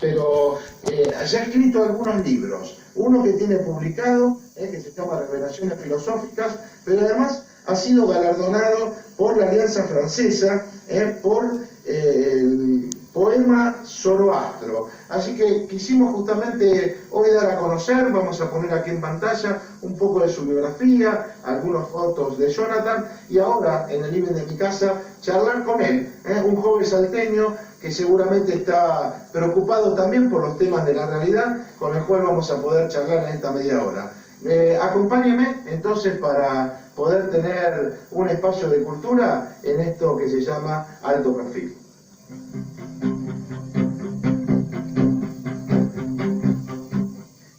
Pero ya ha escrito algunos libros. Uno que tiene publicado, que se llama Revelaciones Filosóficas, pero además ha sido galardonado por la Alianza Francesa por el poema Zoroastro. Así que quisimos justamente hoy dar a conocer, vamos a poner aquí en pantalla un poco de su biografía, algunas fotos de Jonathan, y ahora en el living de mi casa charlar con él, un joven salteño que seguramente está preocupado también por los temas de la realidad, con el cual vamos a poder charlar en esta media hora. Acompáñeme entonces para poder tener un espacio de cultura en esto que se llama Alto Perfil.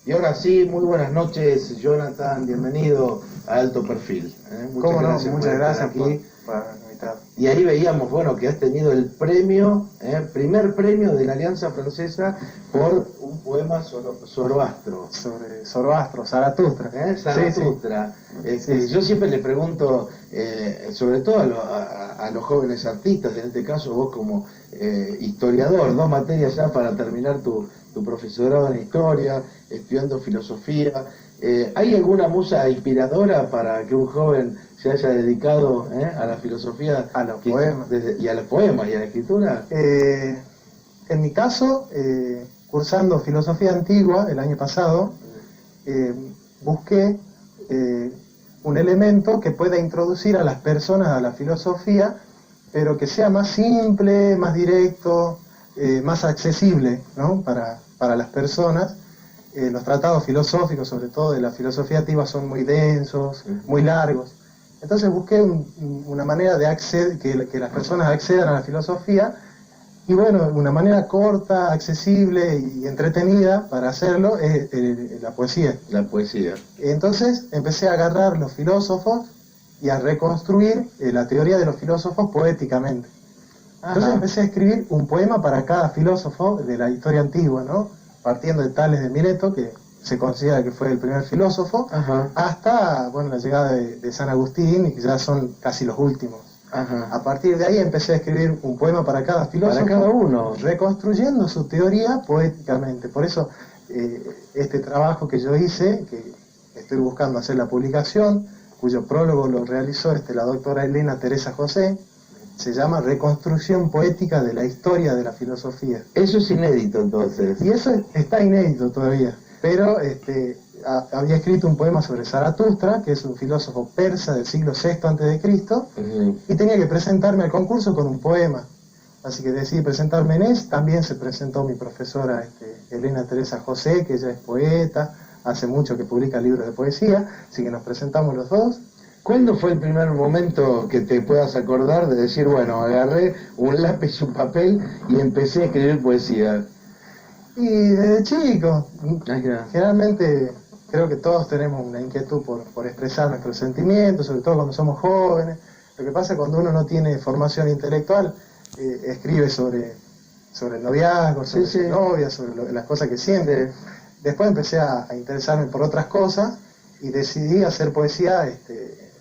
Y ahora sí, muy buenas noches, Jonathan, bienvenido a Alto Perfil. Muchas gracias aquí. por invitar. Y ahí veíamos, bueno, que has tenido el premio, primer premio de la Alianza Francesa por un poema Zoroastro. Sobre Zoroastro, Zaratustra. Zaratustra. Sí. Yo siempre le pregunto, sobre todo a los jóvenes artistas, en este caso vos como historiador, 2 materias ya para terminar tu profesorado en historia, estudiando filosofía. ¿Hay alguna musa inspiradora para que un joven se haya dedicado a la filosofía? A los poemas. Y a los poemas y a la escritura. En mi caso, cursando filosofía antigua el año pasado, busqué un elemento que pueda introducir a las personas a la filosofía, pero que sea más simple, más directo, más accesible, ¿no? para las personas. Los tratados filosóficos, sobre todo de la filosofía antigua, son muy densos, muy largos. Entonces busqué una manera de que las personas accedan a la filosofía, y bueno, una manera corta, accesible y entretenida para hacerlo es la poesía. La poesía. Entonces empecé a agarrar los filósofos y a reconstruir la teoría de los filósofos poéticamente. Entonces empecé a escribir un poema para cada filósofo de la historia antigua, ¿no? Partiendo de Tales de Mileto, que se considera que fue el primer filósofo, hasta la llegada de San Agustín, y que ya son casi los últimos. A partir de ahí empecé a escribir un poema para cada filósofo, para cada uno, reconstruyendo su teoría poéticamente. Por eso este trabajo que yo hice, que estoy buscando hacer la publicación, cuyo prólogo lo realizó la doctora Elena Teresa José, se llama Reconstrucción Poética de la Historia de la Filosofía. Eso es inédito entonces. Y eso está inédito todavía, pero había escrito un poema sobre Zaratustra, que es un filósofo persa del siglo VI a.C., y tenía que presentarme al concurso con un poema. Así que decidí presentarme en ese. También se presentó mi profesora Elena Teresa José, que ella es poeta, hace mucho que publica libros de poesía, así que nos presentamos los dos. ¿Cuándo fue el primer momento que te puedas acordar de decir, bueno, agarré un lápiz y un papel y empecé a escribir poesía? Y desde chico, generalmente creo que todos tenemos una inquietud por expresar nuestros sentimientos, sobre todo cuando somos jóvenes. Lo que pasa es cuando uno no tiene formación intelectual, escribe sobre el noviazgo, sobre la novia, sobre las cosas que siente. Después empecé a interesarme por otras cosas y decidí hacer poesía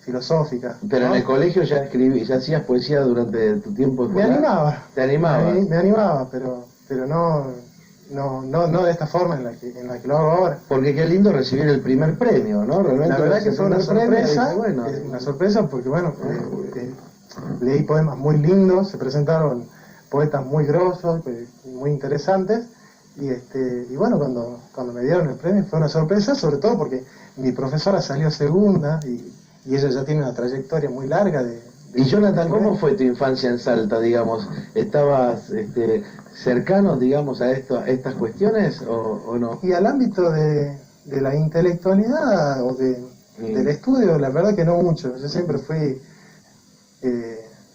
filosófica. Pero ¿no? En el colegio ya hacías poesía durante tu tiempo escolar. Me animaba. ¿Te animaba? Me animaba, pero no de esta forma en la que lo hago ahora. Porque qué lindo recibir el primer premio, ¿no? Realmente la verdad que fue una sorpresa, una sorpresa porque leí poemas muy lindos, se presentaron poetas muy grosos, muy interesantes, y bueno, cuando me dieron el premio fue una sorpresa, sobre todo porque mi profesora salió segunda y ella ya tiene una trayectoria muy larga Y Jonathan, ¿cómo fue tu infancia en Salta, digamos? ¿Estabas cercano, digamos, a estas cuestiones o no? Y al ámbito de la intelectualidad o del estudio, la verdad que no mucho. Yo siempre fui...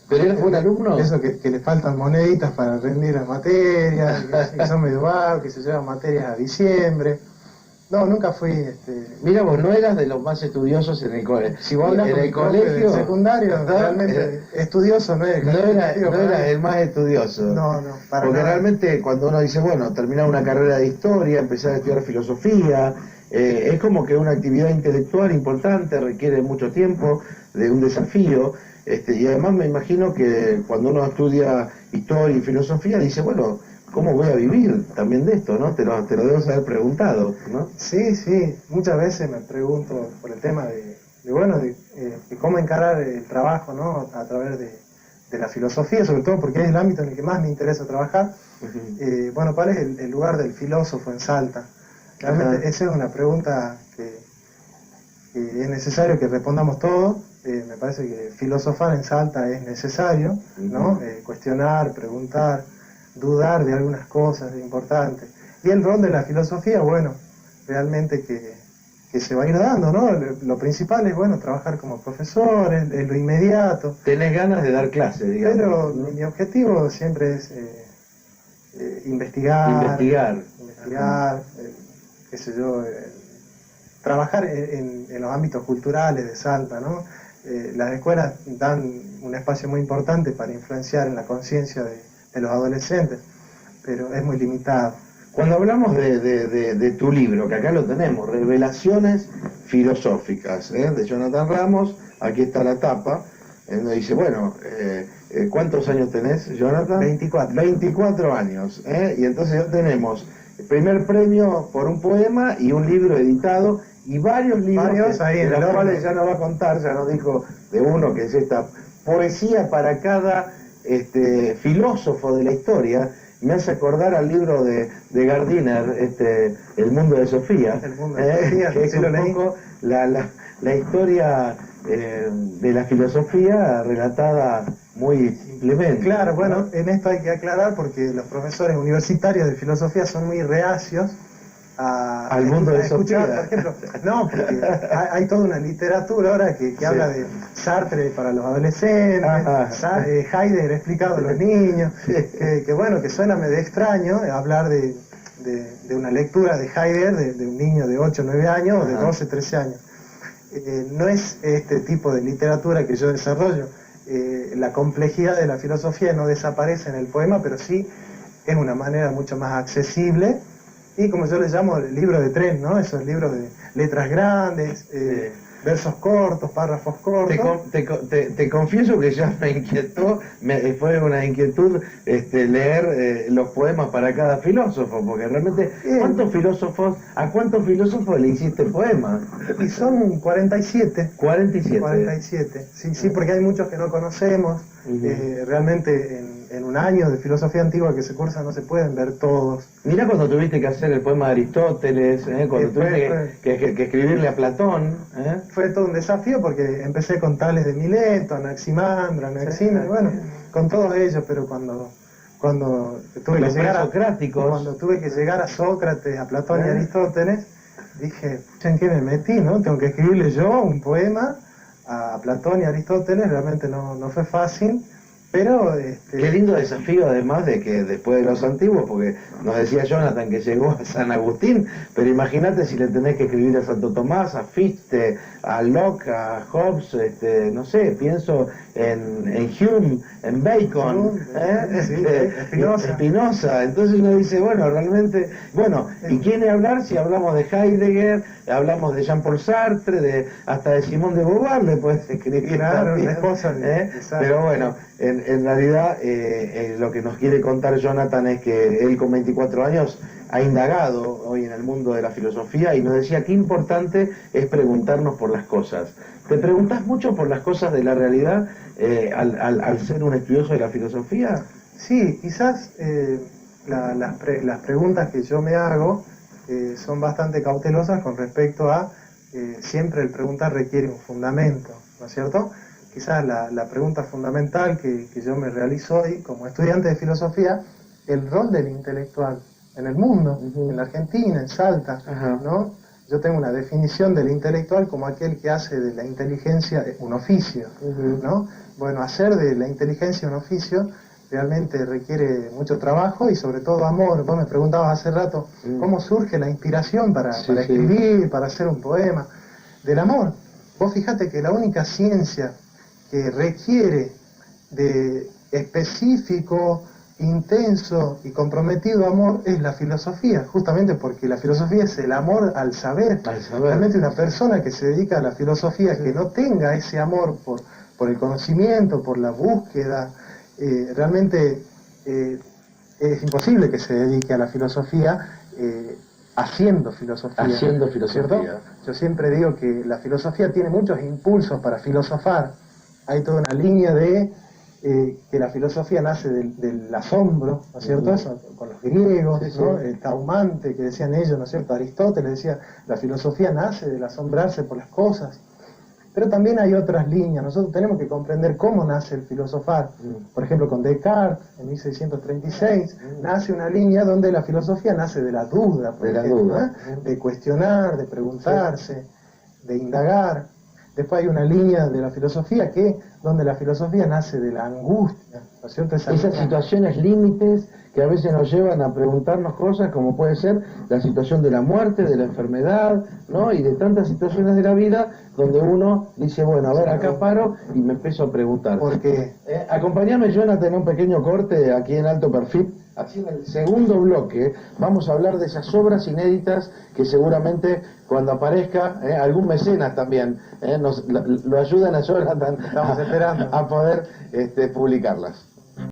¿Pero eres buen alumno? Eso que le faltan moneditas para rendir las materias, que son medio vagos, que se llevan materias a diciembre. No, nunca fui... Mira, vos no eras de los más estudiosos en el colegio. Si vos hablas en el colegio secundario, realmente estudioso no es. No era el más estudioso. No, para porque nada. Realmente cuando uno dice, bueno, terminar una carrera de historia, empezar a estudiar filosofía, es como que una actividad intelectual importante, requiere mucho tiempo, de un desafío. Y además me imagino que cuando uno estudia historia y filosofía dice, bueno, ¿cómo voy a vivir también de esto, no? Te lo debes haber preguntado, ¿no? Sí, sí, muchas veces me pregunto por el tema de cómo encarar el trabajo, ¿no? A través de la filosofía, sobre todo porque es el ámbito en el que más me interesa trabajar. Bueno, ¿cuál es el lugar del filósofo en Salta? Realmente esa es una pregunta que es necesario que respondamos todos. Me parece que filosofar en Salta es necesario, ¿no? Cuestionar, preguntar, dudar de algunas cosas importantes. Y el rol de la filosofía, bueno, realmente que se va a ir dando, ¿no? Lo principal es, bueno, trabajar como profesor, es lo inmediato. Tenés ganas de dar clases, digamos. Pero ¿no? mi objetivo siempre es investigar, qué sé yo, trabajar en los ámbitos culturales de Salta, ¿no? Las escuelas dan un espacio muy importante para influenciar en la conciencia de los adolescentes, pero es muy limitado. Cuando hablamos de tu libro, que acá lo tenemos, Revelaciones Filosóficas, de Jonathan Ramos, aquí está la tapa, donde dice, bueno, ¿cuántos años tenés, Jonathan? 24. 24 años, y entonces ya tenemos el primer premio por un poema y un libro editado, y varios libros ahí de los cuales ya nos va a contar, ya nos dijo de uno que es esta poesía para cada filósofo de la historia. Me hace acordar al libro de Gardiner, El mundo de Sofía, que es un poco la historia de la filosofía relatada muy simplemente. Claro, bueno, en esto hay que aclarar porque los profesores universitarios de filosofía son muy reacios al mundo de escuchar, Sofía. por ejemplo. No, porque hay toda una literatura ahora que sí, habla de Sartre para los adolescentes, Heidegger explicado a los niños, que bueno, que suena medio extraño hablar de una lectura de Heidegger de un niño de 8 o 9 años o de 12, 13 años. No es este tipo de literatura que yo desarrollo. La complejidad de la filosofía no desaparece en el poema, pero sí es una manera mucho más accesible. Y como yo le llamo el libro de tren, ¿no? Esos libros de letras grandes, versos cortos, párrafos cortos. Te confieso que ya me inquietó, fue una inquietud leer los poemas para cada filósofo, porque realmente, ¿a cuántos filósofos le hiciste poemas? Y son 47. 47. 47, sí, porque hay muchos que no conocemos. Realmente en un año de filosofía antigua que se cursa no se pueden ver todos. Mirá cuando tuviste que hacer el poema de Aristóteles, cuando tuviste que escribirle a Platón. Fue todo un desafío porque empecé con Tales de Mileto, Anaximandro, Anaxímenes, bueno, con todos ellos, pero cuando tuve que llegar a Sócrates, a Platón y a Aristóteles, dije, ¿en qué me metí, no? Tengo que escribirle yo un poema a Platón y Aristóteles, realmente no fue fácil, pero... Qué lindo desafío, además de que después de los antiguos, porque nos decía Jonathan que llegó a San Agustín, pero imagínate si le tenés que escribir a Santo Tomás, a Fichte, a Locke, a Hobbes, no sé, pienso en Hume, en Bacon, Spinoza. Entonces uno dice, bueno, realmente, ¿y quién hablar si hablamos de Heidegger, hablamos de Jean-Paul Sartre, hasta de Simone de Beauvoir le puedes escribir? Claro, una esposa. Pero bueno, en realidad lo que nos quiere contar Jonathan es que él con 24 años ha indagado hoy en el mundo de la filosofía y nos decía qué importante es preguntarnos por las cosas. ¿Te preguntás mucho por las cosas de la realidad al ser un estudioso de la filosofía? Sí, quizás las preguntas que yo me hago son bastante cautelosas con respecto a siempre el preguntar requiere un fundamento, ¿no es cierto? Quizás la pregunta fundamental que yo me realizo hoy como estudiante de filosofía, el rol del intelectual en el mundo, en la Argentina, en Salta, ¿no? Yo tengo una definición del intelectual como aquel que hace de la inteligencia un oficio, ¿no? Bueno, hacer de la inteligencia un oficio realmente requiere mucho trabajo y sobre todo amor. Vos me preguntabas hace rato cómo surge la inspiración para escribir, para hacer un poema. Del amor. Vos fijate que la única ciencia que requiere de específico, intenso y comprometido amor es la filosofía, justamente porque la filosofía es el amor al saber. Realmente una persona que se dedica a la filosofía que no tenga ese amor por el conocimiento, por la búsqueda, realmente es imposible que se dedique a la filosofía haciendo filosofía. Haciendo filosofía. ¿Cierto? Yo siempre digo que la filosofía tiene muchos impulsos para filosofar. Hay toda una línea de que la filosofía nace del asombro, ¿no es cierto? Eso, con los griegos, Sí, sí. ¿no? Taumante, que decían ellos, ¿no es cierto? Aristóteles decía, la filosofía nace del asombrarse por las cosas. Pero también hay otras líneas. Nosotros tenemos que comprender cómo nace el filosofar. Por ejemplo, con Descartes, en 1636, nace una línea donde la filosofía nace de la duda, por ejemplo, de cuestionar, de preguntarse, de indagar. Después hay una línea de la filosofía donde la filosofía nace de la angustia, ¿no es cierto? Esas situaciones límites que a veces nos llevan a preguntarnos cosas como puede ser la situación de la muerte, de la enfermedad, ¿no? Y de tantas situaciones de la vida donde uno dice, bueno, a ver, acá paro y me empiezo a preguntar. Porque Acompáñame, Jonathan, en un pequeño corte aquí en Alto Perfil. Así en el segundo bloque vamos a hablar de esas obras inéditas que seguramente cuando aparezca, algún mecenas también, lo ayudan a Jonathan estamos esperando a poder publicarlas.